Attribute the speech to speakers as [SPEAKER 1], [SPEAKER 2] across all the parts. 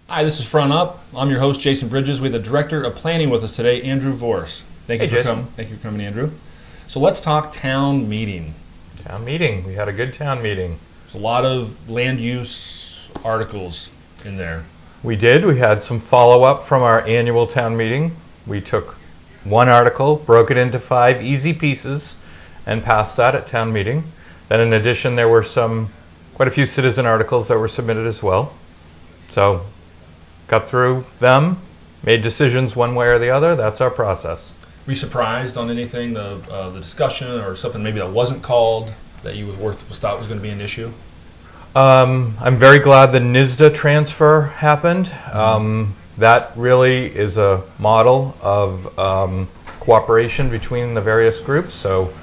[SPEAKER 1] Hi, this is Front Up. I'm your host, Jason Bridges. We have the Director of Planning with us today, AndrewVorce. Thank you for coming. Thank you for coming, Andrew. So let's talk town meeting.
[SPEAKER 2] Town meeting. We had a good town meeting.
[SPEAKER 1] There's a lot of land use articles in there.
[SPEAKER 2] We did. We had some follow-up from our annual town meeting. We took one article, broke it into 5 easy pieces, and passed that at town meeting. Then in addition, there were quite a few citizen articles that were submitted as well. So got through them, made decisions one way or the other. That's our process.
[SPEAKER 1] Were you surprised on anything, the discussion or something maybe that wasn't called that you thought was going to be an issue?
[SPEAKER 2] I'm very glad the NISDA transfer happened. That really is a model of cooperation between the various groups. So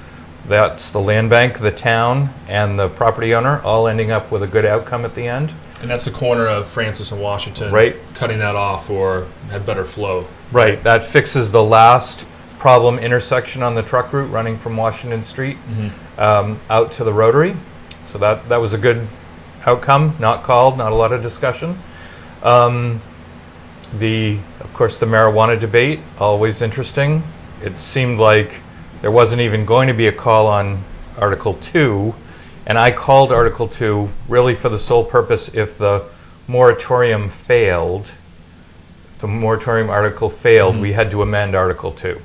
[SPEAKER 2] that's the land bank, the town, and the property owner all ending up with a good outcome at the end.
[SPEAKER 1] And that's the corner of Francis and Washington.
[SPEAKER 2] Right.
[SPEAKER 1] Cutting that off or had better flow.
[SPEAKER 2] Right. That fixes the last problem intersection on the truck route running from Washington Street out to the Rotary. So that was a good outcome, not called, not a lot of discussion. Of course, the marijuana debate, always interesting. It seemed like there wasn't even going to be a call on Article 2, and I called Article 2 really for the sole purpose if the moratorium failed, if the moratorium article failed, we had to amend Article 2.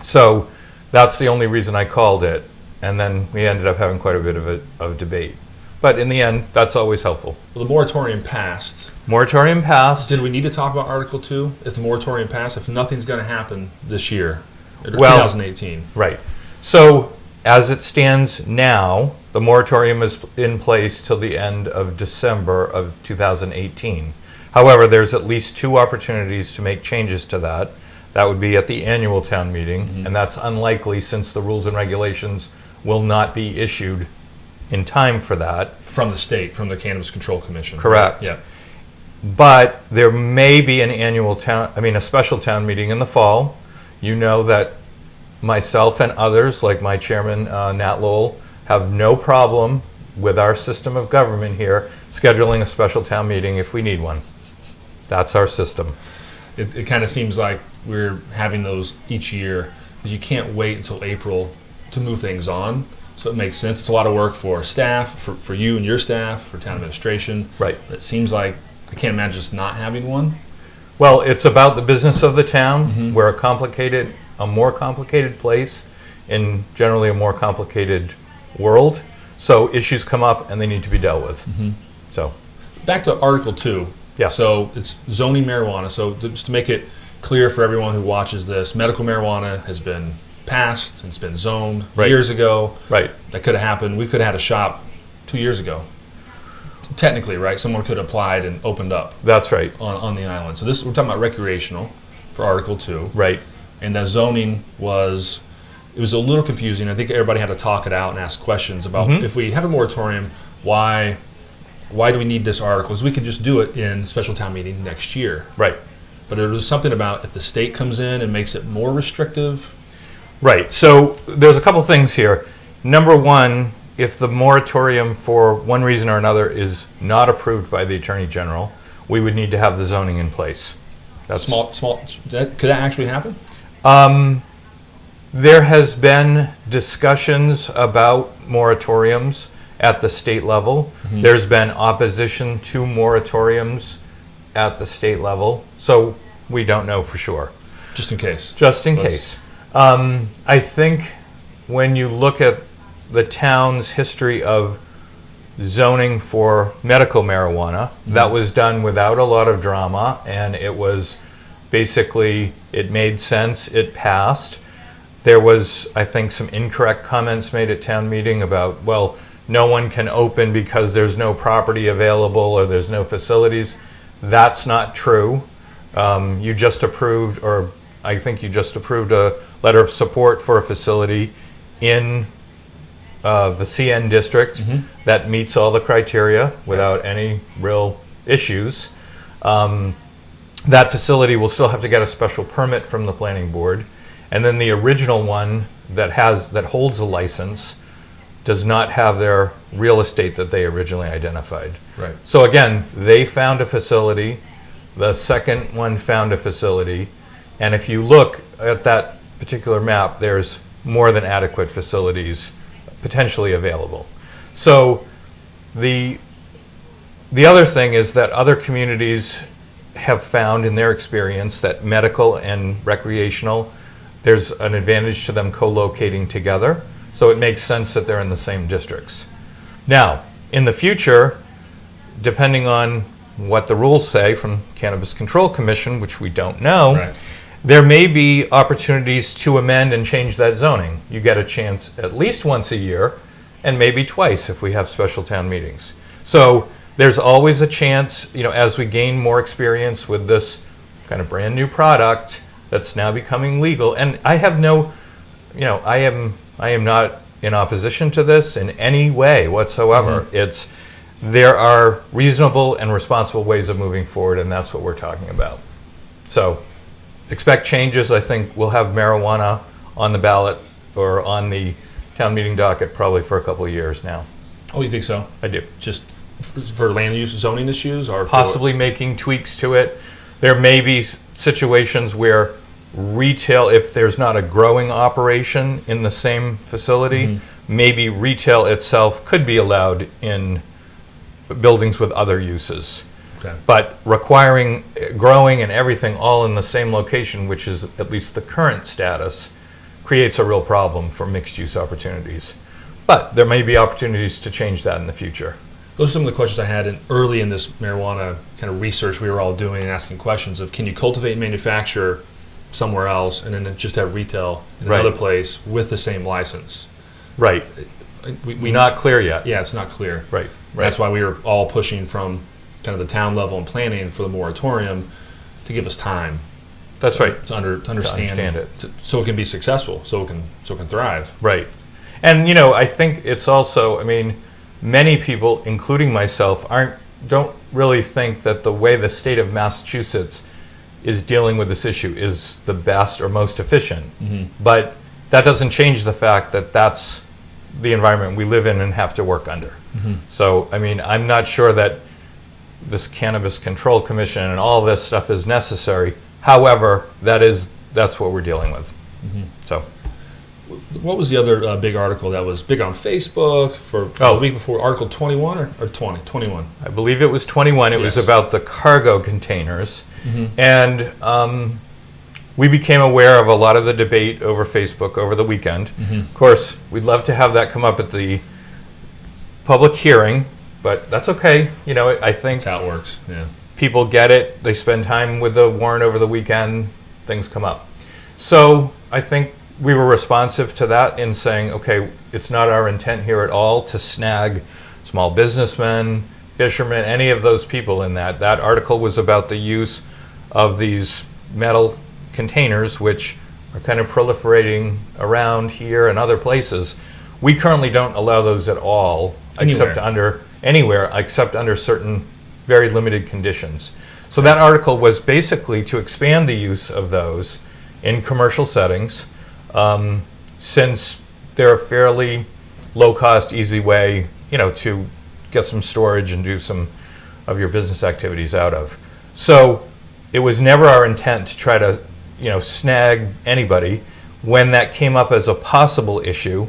[SPEAKER 2] So that's the only reason I called it, and then we ended up having quite a bit of debate. But in the end, that's always helpful.
[SPEAKER 1] Well, the moratorium passed.
[SPEAKER 2] Moratorium passed.
[SPEAKER 1] Did we need to talk about Article 2 if the moratorium passed, if nothing's going to happen this year, or
[SPEAKER 2] Well,
[SPEAKER 1] 2018?
[SPEAKER 2] Right. So as it stands now, the moratorium is in place till the end of December of 2018. However, there's at least 2 opportunities to make changes to that. That would be at the annual town meeting, and that's unlikely since the rules and regulations will not be issued in time for that.
[SPEAKER 1] From the state, from the Cannabis Control Commission.
[SPEAKER 2] Correct.
[SPEAKER 1] Yeah.
[SPEAKER 2] But there may be a special town meeting in the fall. You know that myself and others, like my chairman, Nat Lowell, have no problem with our system of government here scheduling a special town meeting if we need one. That's our system.
[SPEAKER 1] It kind of seems like we're having those each year because you can't wait until April to move things on. So it makes sense. It's a lot of work for staff, for you and your staff, for town administration.
[SPEAKER 2] Right.
[SPEAKER 1] But it seems like I can't imagine just not having one.
[SPEAKER 2] Well, it's about the business of the town. We're a more complicated place in generally a more complicated world. So issues come up and they need to be dealt with. So
[SPEAKER 1] back to Article 2.
[SPEAKER 2] Yes.
[SPEAKER 1] So it's zoning marijuana. So just to make it clear for everyone who watches this, medical marijuana has been passed, it's been zoned years ago.
[SPEAKER 2] Right.
[SPEAKER 1] That could have happened. We could have had a shop 2 years ago. Technically, right? Someone could have applied and opened up.
[SPEAKER 2] That's right.
[SPEAKER 1] On the island. So we're talking about recreational for Article 2.
[SPEAKER 2] Right.
[SPEAKER 1] And that zoning was a little confusing. I think everybody had to talk it out and ask questions about if we have a moratorium, why do we need this article? Because we could just do it in special town meeting next year.
[SPEAKER 2] Right.
[SPEAKER 1] But there was something about if the state comes in and makes it more restrictive.
[SPEAKER 2] Right. So there's a couple things here. Number one, if the moratorium for one reason or another is not approved by the Attorney General, we would need to have the zoning in place.
[SPEAKER 1] That's small. Could that actually happen?
[SPEAKER 2] There has been discussions about moratoriums at the state level. There's been opposition to moratoriums at the state level. So we don't know for sure.
[SPEAKER 1] Just in case.
[SPEAKER 2] Just in case. I think when you look at the town's history of zoning for medical marijuana, that was done without a lot of drama, and it was basically, it made sense, it passed. There was, I think, some incorrect comments made at town meeting about, well, no one can open because there's no property available or there's no facilities. That's not true. You just approved, or I think you just approved a letter of support for a facility in the CN district that meets all the criteria without any real issues. That facility will still have to get a special permit from the planning board, and then the original one that holds a license does not have their real estate that they originally identified.
[SPEAKER 1] Right.
[SPEAKER 2] So again, they found a facility, the second one found a facility, and if you look at that particular map, there's more than adequate facilities potentially available. So the other thing is that other communities have found in their experience that medical and recreational, there's an advantage to them co-locating together. So it makes sense that they're in the same districts. Now, in the future, depending on what the rules say from Cannabis Control Commission, which we don't know,
[SPEAKER 1] Right.
[SPEAKER 2] there may be opportunities to amend and change that zoning. You get a chance at least once a year, and maybe twice if we have special town meetings. So there's always a chance, as we gain more experience with this kind of brand new product that's now becoming legal. And I have no, I am not in opposition to this in any way whatsoever. There are reasonable and responsible ways of moving forward, and that's what we're talking about. So expect changes. I think we'll have marijuana on the ballot or on the town meeting docket probably for a couple of years now.
[SPEAKER 1] Oh, you think so?
[SPEAKER 2] I do.
[SPEAKER 1] Just for land use zoning issues, or
[SPEAKER 2] Possibly making tweaks to it. There may be situations where retail, if there's not a growing operation in the same facility, maybe retail itself could be allowed in buildings with other uses.
[SPEAKER 1] Okay.
[SPEAKER 2] But requiring growing and everything all in the same location, which is at least the current status, creates a real problem for mixed-use opportunities. But there may be opportunities to change that in the future.
[SPEAKER 1] Those are some of the questions I had early in this marijuana kind of research we were all doing and asking questions of, can you cultivate and manufacture somewhere else and then just have retail in
[SPEAKER 2] Right.
[SPEAKER 1] another place with the same license?
[SPEAKER 2] Right.
[SPEAKER 1] We
[SPEAKER 2] Not clear yet.
[SPEAKER 1] Yeah, it's not clear.
[SPEAKER 2] Right.
[SPEAKER 1] That's why we were all pushing from kind of the town level and planning for the moratorium to give us time.
[SPEAKER 2] That's right.
[SPEAKER 1] To understand
[SPEAKER 2] it.
[SPEAKER 1] so it can be successful, so it can thrive.
[SPEAKER 2] Right. And I think it's also, many people, including myself, don't really think that the way the state of Massachusetts is dealing with this issue is the best or most efficient. But that doesn't change the fact that that's the environment we live in and have to work under. So, I'm not sure that this Cannabis Control Commission and all this stuff is necessary. However, that's what we're dealing with. So,
[SPEAKER 1] what was the other big article that was big on Facebook for the week before? Article 21 or 20? 21.
[SPEAKER 2] I believe it was 21. It was about the cargo containers. And we became aware of a lot of the debate over Facebook over the weekend. Of course, we'd love to have that come up at the public hearing, but that's okay. I think
[SPEAKER 1] That's how it works. Yeah.
[SPEAKER 2] people get it. They spend time with the warrant over the weekend. Things come up. So I think we were responsive to that in saying, okay, it's not our intent here at all to snag small businessmen, fishermen, any of those people in that. That article was about the use of these metal containers, which are kind of proliferating around here and other places. We currently don't allow those at all, except under certain very limited conditions. So that article was basically to expand the use of those in commercial settings, since they're a fairly low-cost, easy way, to get some storage and do some of your business activities out of. So it was never our intent to try to, snag anybody. When that came up as a possible issue,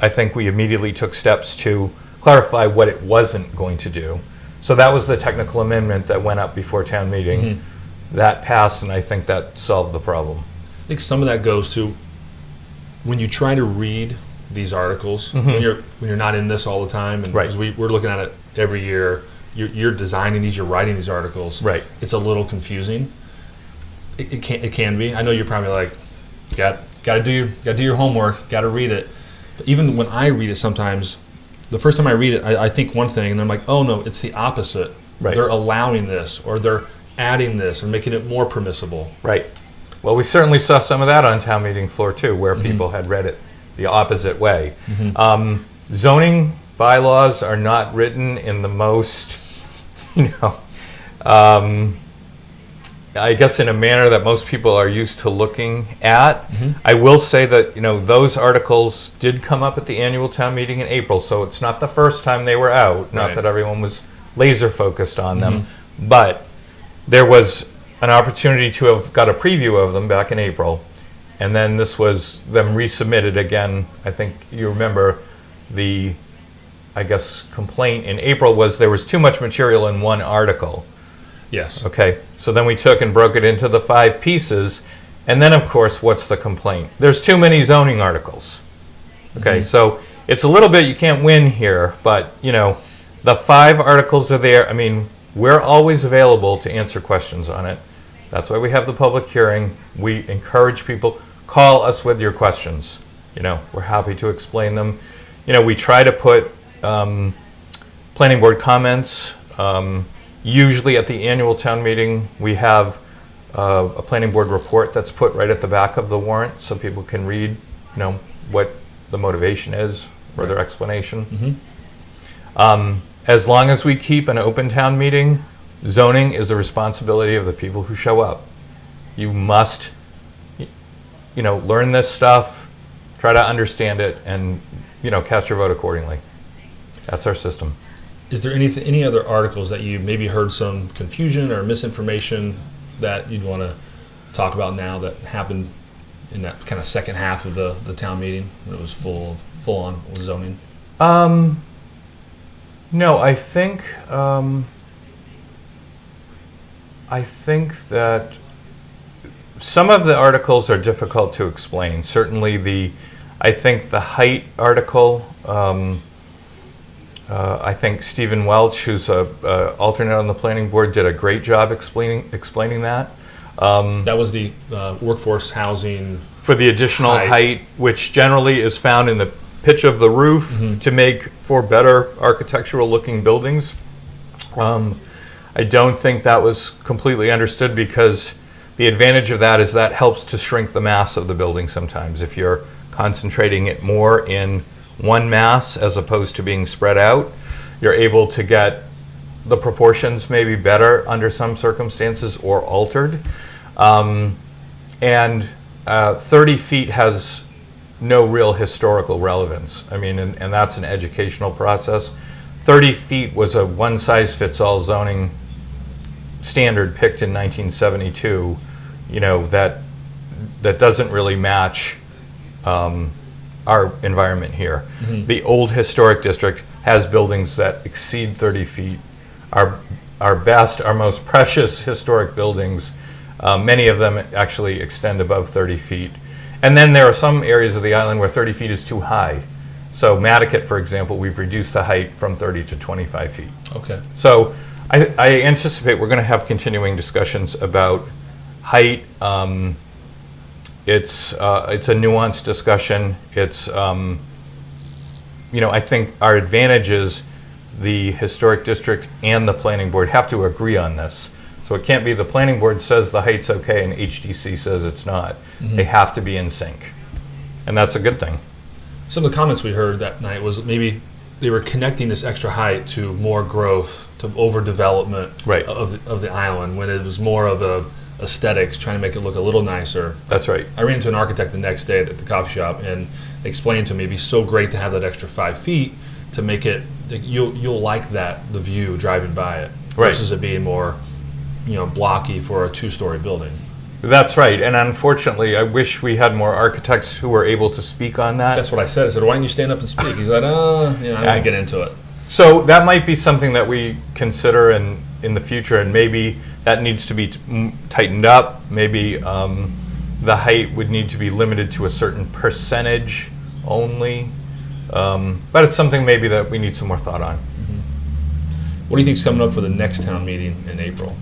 [SPEAKER 2] I think we immediately took steps to clarify what it wasn't going to do. So that was the technical amendment that went up before town meeting. That passed, and I think that solved the problem.
[SPEAKER 1] I think some of that goes to when you try to read these articles, when you're not in this all the time, and because we're looking at it every year, you're designing these, you're writing these articles.
[SPEAKER 2] Right.
[SPEAKER 1] It's a little confusing. It can be. I know you're probably like, got to do your homework, got to read it. But even when I read it, sometimes the first time I read it, I think one thing, and I'm like, oh no, it's the opposite.
[SPEAKER 2] Right.
[SPEAKER 1] They're allowing this, or they're adding this, and making it more permissible.
[SPEAKER 2] Right. Well, we certainly saw some of that on town meeting floor too, where people had read it the opposite way. Zoning bylaws are not written in the most, I guess in a manner that most people are used to looking at. I will say that, those articles did come up at the annual town meeting in April, so it's not the first time they were out, not
[SPEAKER 1] Right.
[SPEAKER 2] that everyone was laser focused on them, but there was an opportunity to have got a preview of them back in April, and then this was them resubmitted again. I think you remember the, I guess, complaint in April was there was too much material in one article.
[SPEAKER 1] Yes.
[SPEAKER 2] Okay, so then we took and broke it into the 5 pieces, and then of course, what's the complaint? There's too many zoning articles. Okay, so it's a little bit, you can't win here, but the 5 articles are there. I mean, we're always available to answer questions on it. That's why we have the public hearing. We encourage people, call us with your questions. We're happy to explain them. We try to put planning board comments. Usually at the annual town meeting, we have a planning board report that's put right at the back of the warrant so people can read, what the motivation is, further explanation. As long as we keep an open town meeting, zoning is the responsibility of the people who show up. You must, learn this stuff, try to understand it, and, cast your vote accordingly. That's our system.
[SPEAKER 1] Is there any other articles that you maybe heard some confusion or misinformation that you'd want to talk about now that happened in that kind of second half of the town meeting when it was full on zoning?
[SPEAKER 2] No, I think that some of the articles are difficult to explain. Certainly I think the height article, I think Stephen Welch, who's a alternate on the planning board, did a great job explaining that.
[SPEAKER 1] That was the workforce housing
[SPEAKER 2] For the additional height, which generally is found in the pitch of the roof to make for better architectural looking buildings. I don't think that was completely understood because the advantage of that is that helps to shrink the mass of the building sometimes. If you're concentrating it more in one mass as opposed to being spread out, you're able to get the proportions maybe better under some circumstances or altered. And 30 feet has no real historical relevance. I mean, and that's an educational process. 30 feet was a one-size-fits-all zoning standard picked in 1972, that doesn't really match our environment here. The old historic district has buildings that exceed 30 feet. Our best, our most precious historic buildings, many of them actually extend above 30 feet. And then there are some areas of the island where 30 feet is too high. So Matticat, for example, we've reduced the height from 30 to 25 feet.
[SPEAKER 1] Okay.
[SPEAKER 2] So I anticipate we're going to have continuing discussions about height. It's a nuanced discussion. It's, I think our advantage is the historic district and the planning board have to agree on this. So it can't be the planning board says the height's okay and HDC says it's not. They have to be in sync. And that's a good thing.
[SPEAKER 1] Some of the comments we heard that night was maybe they were connecting this extra height to more growth, to overdevelopment of the island, when it was more of a aesthetics, trying to make it look a little nicer.
[SPEAKER 2] That's right.
[SPEAKER 1] I ran into an architect the next day at the coffee shop, and they explained to me it'd be so great to have that extra 5 feet to make it, you'll like that, the view driving by it, versus it being more, blocky for a 2-story building.
[SPEAKER 2] That's right, and unfortunately, I wish we had more architects who were able to speak on that.
[SPEAKER 1] That's what I said. I said, why don't you stand up and speak? He's like, I'm going to get into it.
[SPEAKER 2] So that might be something that we consider in the future, and maybe that needs to be tightened up. Maybe the height would need to be limited to a certain percentage only. But it's something maybe that we need some more thought on.
[SPEAKER 1] What do you think is coming up for the next town meeting in April?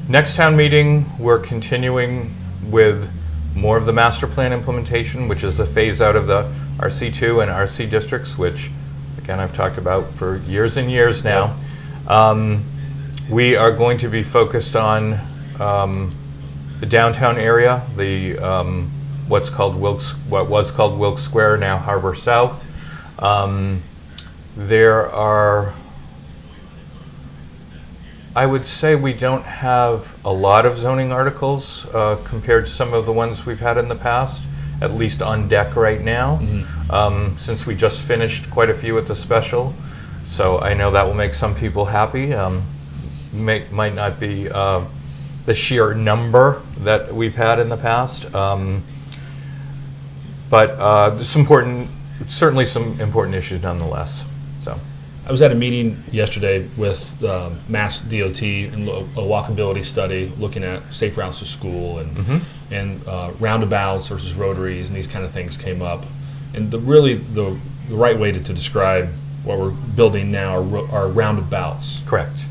[SPEAKER 2] Next town meeting, we're continuing with more of the master plan implementation, which is the phase out of the RC2 and RC districts, which, again, I've talked about for years and years now. We are going to be focused on the downtown area, the what was called Wilkes Square, now Harbor South. There are I would say we don't have a lot of zoning articles compared to some of the ones we've had in the past, at least on deck right now, since we just finished quite a few at the special. So I know that will make some people happy. Might not be the sheer number that we've had in the past, but there's certainly some important issues nonetheless. So.
[SPEAKER 1] I was at a meeting yesterday with Mass DOT and a walkability study looking at safe routes to school and roundabouts versus rotaries and these kind of things came up. And the right way to describe what we're building now are roundabouts.
[SPEAKER 2] Correct.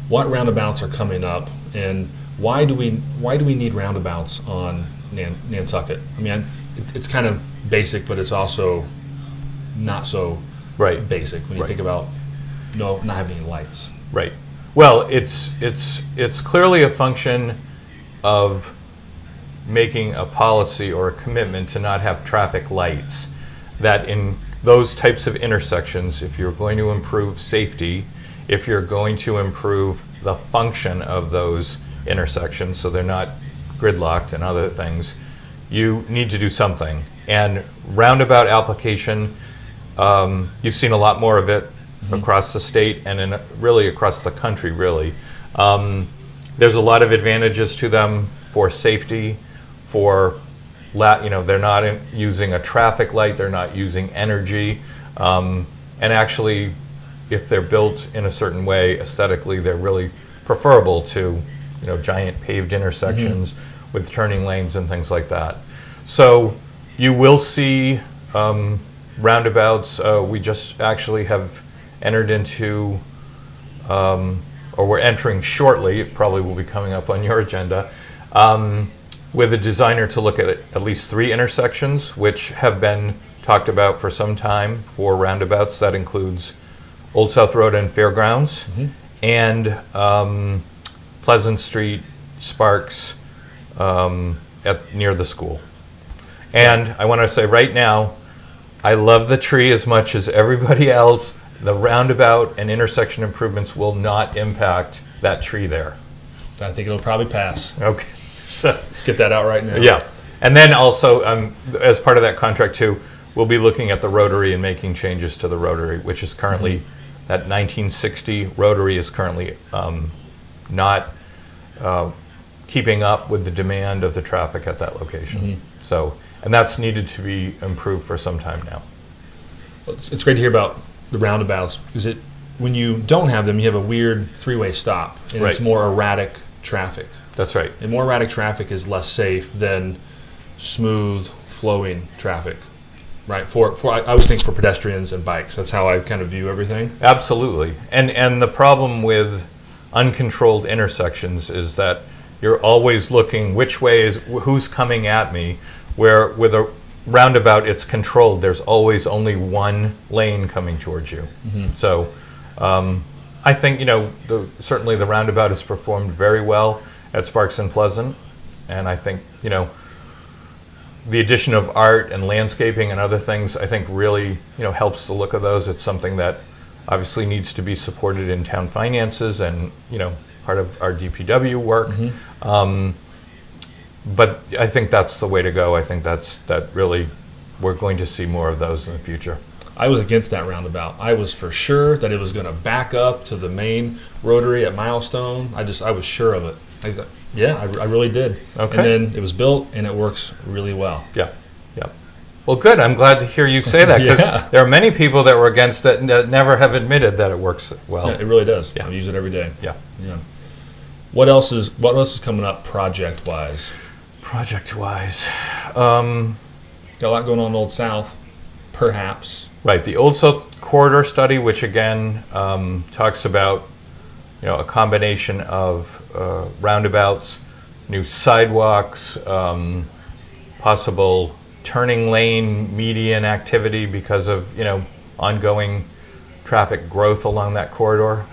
[SPEAKER 1] What roundabouts are coming up, and why do we need roundabouts on Nantucket? I mean, it's kind of basic, but it's also not so.
[SPEAKER 2] Right.
[SPEAKER 1] Basic when you think about not having any lights.
[SPEAKER 2] Right. Well, it's clearly a function of making a policy or a commitment to not have traffic lights. That in those types of intersections, if you're going to improve safety, if you're going to improve the function of those intersections so they're not gridlocked and other things, you need to do something. And roundabout application, you've seen a lot more of it across the state and really across the country, really. There's a lot of advantages to them for safety, they're not using a traffic light, they're not using energy, and actually, if they're built in a certain way, aesthetically, they're really preferable to, giant paved intersections with turning lanes and things like that. So you will see roundabouts. We just actually have entered into, or we're entering shortly, it probably will be coming up on your agenda, with a designer to look at least 3 intersections, which have been talked about for some time for roundabouts. That includes Old South Road and Fairgrounds, and Pleasant Street, Sparks, near the school. And I want to say right now, I love the tree as much as everybody else. The roundabout and intersection improvements will not impact that tree there.
[SPEAKER 1] I think it'll probably pass.
[SPEAKER 2] Okay. So
[SPEAKER 1] let's get that out right now.
[SPEAKER 2] Yeah. And then also, as part of that contract too, we'll be looking at the rotary and making changes to the rotary, which is currently, that 1960 rotary is currently not keeping up with the demand of the traffic at that location. So, and that's needed to be improved for some time now.
[SPEAKER 1] It's great to hear about the roundabouts, because when you don't have them, you have a weird 3-way stop, and it's more erratic traffic.
[SPEAKER 2] That's right.
[SPEAKER 1] And more erratic traffic is less safe than smooth flowing traffic, right? I always think for pedestrians and bikes. That's how I kind of view everything.
[SPEAKER 2] Absolutely. And the problem with uncontrolled intersections is that you're always looking who's coming at me, where with a roundabout it's controlled. There's always only one lane coming towards you. So I think, certainly the roundabout has performed very well at Sparks and Pleasant, and I think, the addition of art and landscaping and other things, I think really, helps the look of those. It's something that obviously needs to be supported in town finances and, part of our DPW work. But I think that's the way to go. I think that really, we're going to see more of those in the future.
[SPEAKER 1] I was against that roundabout. I was for sure that it was going to back up to the main rotary at Milestone. I was sure of it. I really did. Okay. And then it was built, and it works really well.
[SPEAKER 2] Yeah. Well, good. I'm glad to hear you say that, because there are many people that were against it and that never have admitted that it works well.
[SPEAKER 1] Yeah, it really does.
[SPEAKER 2] Yeah.
[SPEAKER 1] I use it every day.
[SPEAKER 2] Yeah.
[SPEAKER 1] What else is coming up project-wise?
[SPEAKER 2] Project-wise,
[SPEAKER 1] got a lot going on in Old South, perhaps.
[SPEAKER 2] Right. The Old South Corridor Study, which again talks about a combination of roundabouts, new sidewalks, possible turning lane median activity because of ongoing traffic growth along that corridor.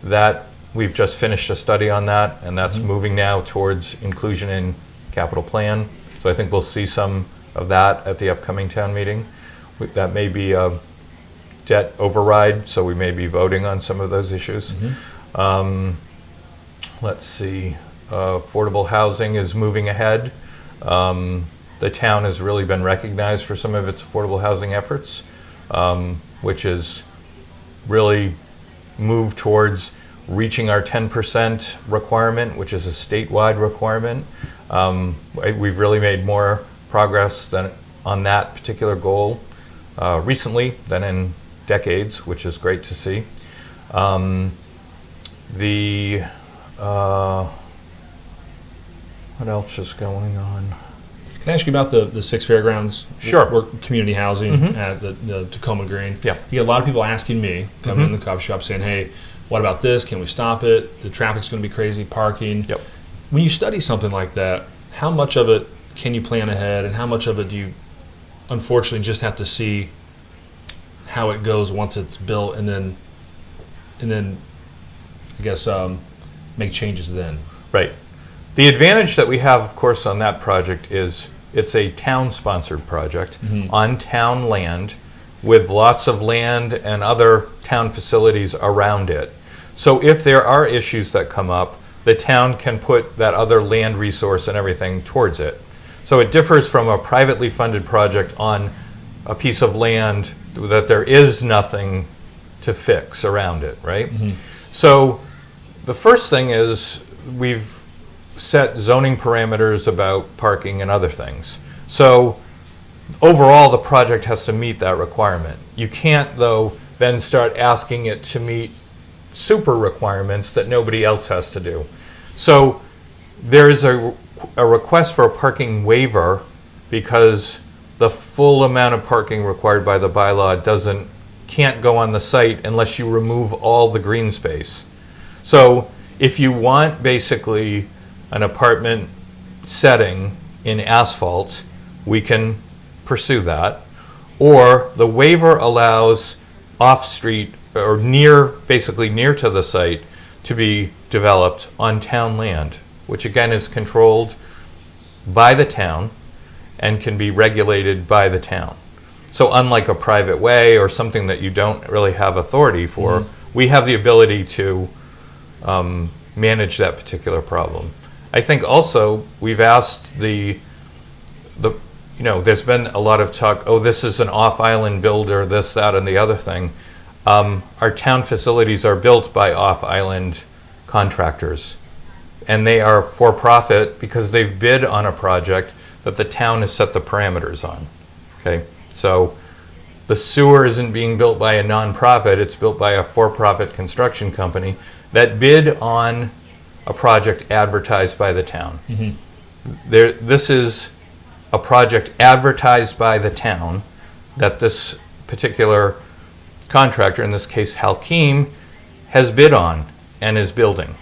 [SPEAKER 2] That we've just finished a study on that, and that's moving now towards inclusion in capital plan. So I think we'll see some of that at the upcoming town meeting. That may be a debt override, so we may be voting on some of those issues. Let's see, affordable housing is moving ahead. The town has really been recognized for some of its affordable housing efforts, which is really moved towards reaching our 10% requirement, which is a statewide requirement. We've really made more progress on that particular goal recently than in decades, which is great to see. What else is going on?
[SPEAKER 1] Can I ask you about the Six Fairgrounds?
[SPEAKER 2] Sure.
[SPEAKER 1] Community housing at the Tacoma Green.
[SPEAKER 2] Yeah.
[SPEAKER 1] You get a lot of people asking me, coming in the coffee shop, saying, hey, what about this? Can we stop it? The traffic's going to be crazy, parking.
[SPEAKER 2] Yep.
[SPEAKER 1] When you study something like that, how much of it can you plan ahead, and how much of it do you unfortunately just have to see how it goes once it's built, and then I guess make changes then?
[SPEAKER 2] Right. The advantage that we have, of course, on that project is it's a town-sponsored project on town land with lots of land and other town facilities around it. So if there are issues that come up, the town can put that other land resource and everything towards it. So it differs from a privately funded project on a piece of land that there is nothing to fix around it, right? So the first thing is we've set zoning parameters about parking and other things. So overall, the project has to meet that requirement. You can't, though, then start asking it to meet super requirements that nobody else has to do. So there is a request for a parking waiver because the full amount of parking required by the bylaw can't go on the site unless you remove all the green space. So if you want basically an apartment setting in asphalt, we can pursue that. Or the waiver allows off-street or basically near to the site to be developed on town land, which again is controlled by the town and can be regulated by the town. So unlike a private way or something that you don't really have authority for, we have the ability to manage that particular problem. I think also we've asked there's been a lot of talk, this is an off-island builder, this, that, and the other thing. Our town facilities are built by off-island contractors, and they are for-profit because they've bid on a project that the town has set the parameters on. Okay, so the sewer isn't being built by a nonprofit, it's built by a for-profit construction company that bid on a project advertised by the town. This is a project advertised by the town that this particular contractor, in this case Halkeem, has bid on and is building.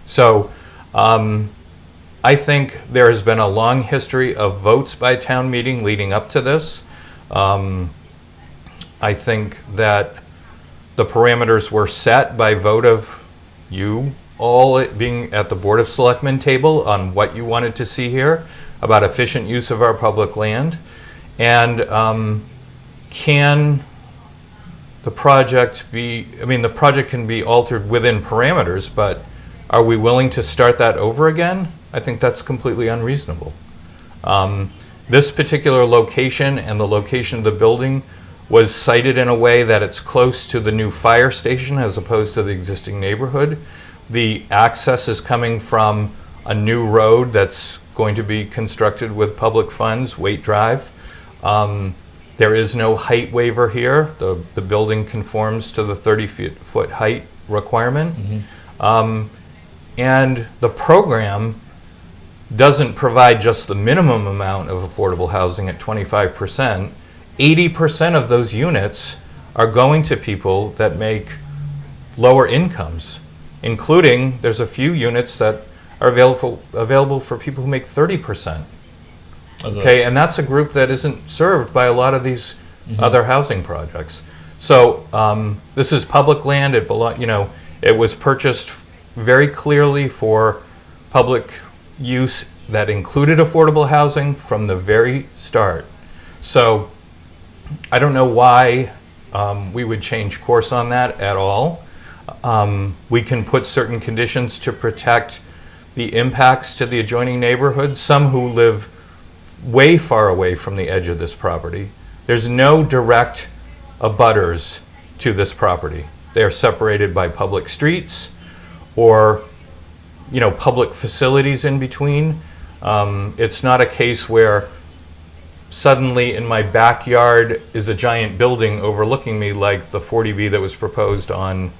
[SPEAKER 2] So I think there has been a long history of votes by town meeting leading up to this. I think that the parameters were set by vote of you all being at the Board of Selectmen table on what you wanted to see here about efficient use of our public land. And can the project the project can be altered within parameters, but are we willing to start that over again? I think that's completely unreasonable. This particular location and the location of the building was sited in a way that it's close to the new fire station as opposed to the existing neighborhood. The access is coming from a new road that's going to be constructed with public funds, Waite Drive. There is no height waiver here. The building conforms to the 30-foot height requirement. And the program doesn't provide just the minimum amount of affordable housing at 25%. 80% of those units are going to people that make lower incomes, including there's a few units that are available for people who make 30%. Okay, and that's a group that isn't served by a lot of these other housing projects. So this is public land. It was purchased very clearly for public use that included affordable housing from the very start. So I don't know why we would change course on that at all. We can put certain conditions to protect the impacts to the adjoining neighborhood, some who live way far away from the edge of this property. There's no direct abutters to this property. They are separated by public streets or, public facilities in between. It's not a case where suddenly in my backyard is a giant building overlooking me like the 40B that was proposed on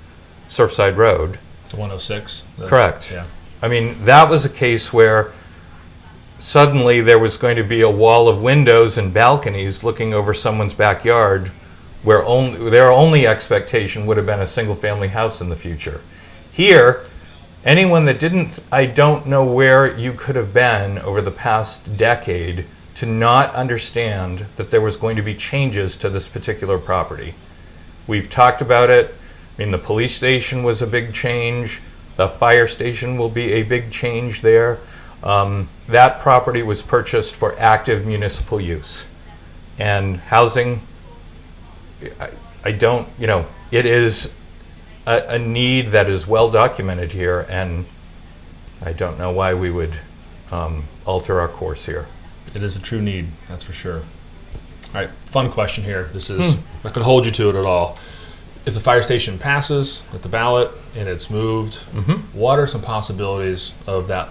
[SPEAKER 2] Surfside Road.
[SPEAKER 1] The 106?
[SPEAKER 2] Correct.
[SPEAKER 1] Yeah.
[SPEAKER 2] I mean, that was a case where suddenly there was going to be a wall of windows and balconies looking over someone's backyard where their only expectation would have been a single-family house in the future. Here, anyone that didn't, I don't know where you could have been over the past decade to not understand that there was going to be changes to this particular property. We've talked about it. I mean, the police station was a big change. The fire station will be a big change there. That property was purchased for active municipal use. And housing, I don't, it is a need that is well documented here, and I don't know why we would alter our course here.
[SPEAKER 1] It is a true need, that's for sure. All right, fun question here. This is not going to hold you to it at all. If the fire station passes at the ballot and it's moved, what are some possibilities of that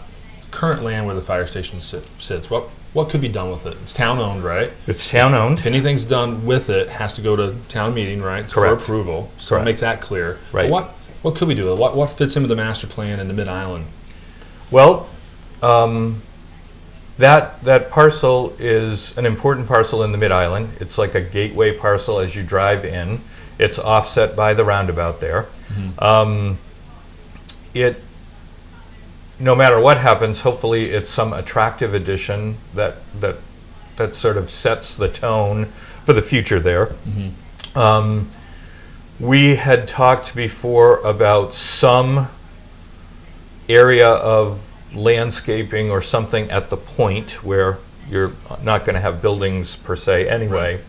[SPEAKER 1] current land where the fire station sits? What could be done with it? It's town owned, right?
[SPEAKER 2] It's town owned.
[SPEAKER 1] If anything's done with it, it has to go to town meeting, right?
[SPEAKER 2] Correct.
[SPEAKER 1] For approval. So
[SPEAKER 2] Correct.
[SPEAKER 1] make that clear.
[SPEAKER 2] Right.
[SPEAKER 1] But what could we do with it? What fits in with the master plan in the Mid-Island?
[SPEAKER 2] Well, that parcel is an important parcel in the Mid-Island. It's like a gateway parcel as you drive in. It's offset by the roundabout there. No matter what happens, hopefully it's some attractive addition that sort of sets the tone for the future there. We had talked before about some area of landscaping or something at the point where you're not going to have buildings per se anyway.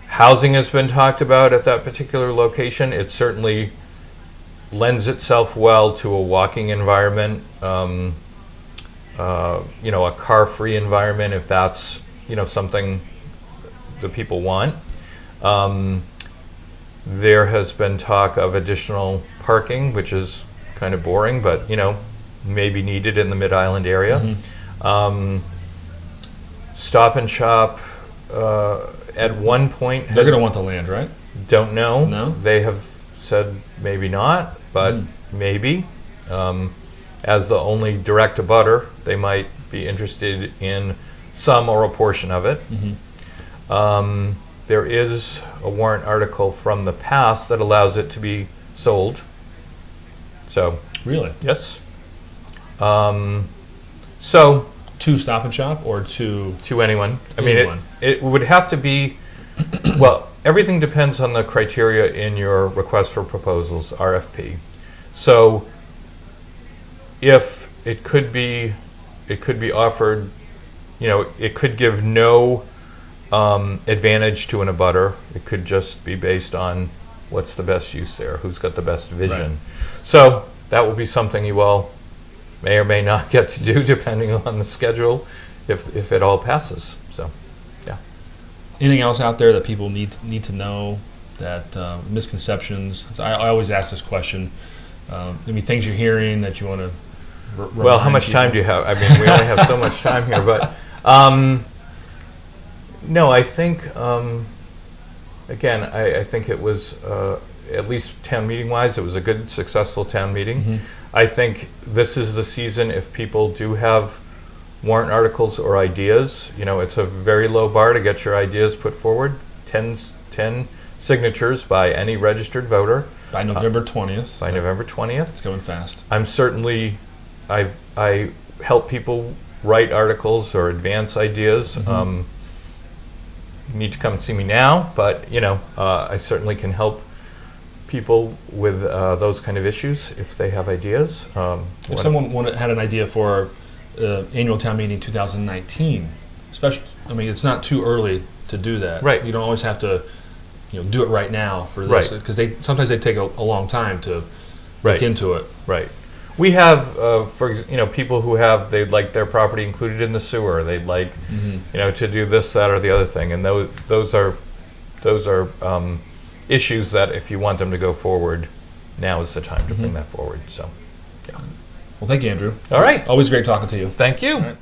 [SPEAKER 2] Housing has been talked about at that particular location. It certainly lends itself well to a walking environment, a car-free environment if that's something the people want. There has been talk of additional parking, which is kind of boring, but maybe needed in the Mid-Island area. Stop and Shop at one point
[SPEAKER 1] They're going to want the land, right?
[SPEAKER 2] don't know.
[SPEAKER 1] No?
[SPEAKER 2] They have said maybe not, but maybe. As the only direct abutter, they might be interested in some or a portion of it. There is a warrant article from the past that allows it to be sold. So,
[SPEAKER 1] Really?
[SPEAKER 2] yes. So,
[SPEAKER 1] To Stop and Shop or to...
[SPEAKER 2] to anyone. I
[SPEAKER 1] Anyone.
[SPEAKER 2] mean, it would have to be, well, everything depends on the criteria in your request for proposals, RFP. So, if it could be offered, it could give no advantage to an abutter. It could just be based on what's the best use there, who's got the best vision.
[SPEAKER 1] Right.
[SPEAKER 2] So, that will be something you all may or may not get to do depending on the schedule if it all passes. So, yeah.
[SPEAKER 1] Anything else out there that people need to know, that misconceptions? I always ask this question. Things you're hearing that you want to
[SPEAKER 2] Well, how much time do you have? I mean, we only have so much time here, but no, I think, again, I think it was, at least town meeting wise, it was a good, successful town meeting. I think this is the season if people do have warrant articles or ideas. It's a very low bar to get your ideas put forward. 10 signatures by any registered voter.
[SPEAKER 1] By November 20th.
[SPEAKER 2] By November 20th.
[SPEAKER 1] It's going fast.
[SPEAKER 2] I'm certainly, I help people write articles or advance ideas. You need to come and see me now, but I certainly can help people with those kind of issues if they have ideas.
[SPEAKER 1] If someone had an idea for annual town meeting 2019, especially, it's not too early to do that.
[SPEAKER 2] Right.
[SPEAKER 1] You don't always have to do it right now for this,
[SPEAKER 2] Right.
[SPEAKER 1] because sometimes they take a long time to
[SPEAKER 2] Right.
[SPEAKER 1] look into it.
[SPEAKER 2] Right. We have, people who they'd like their property included in the sewer. They'd like, to do this, that, or the other thing. And those are issues that if you want them to go forward, now is the time to bring that forward. So, yeah.
[SPEAKER 1] Well, thank you, Andrew.
[SPEAKER 2] All right.
[SPEAKER 1] Always great talking to you.
[SPEAKER 2] Thank you.
[SPEAKER 1] All right.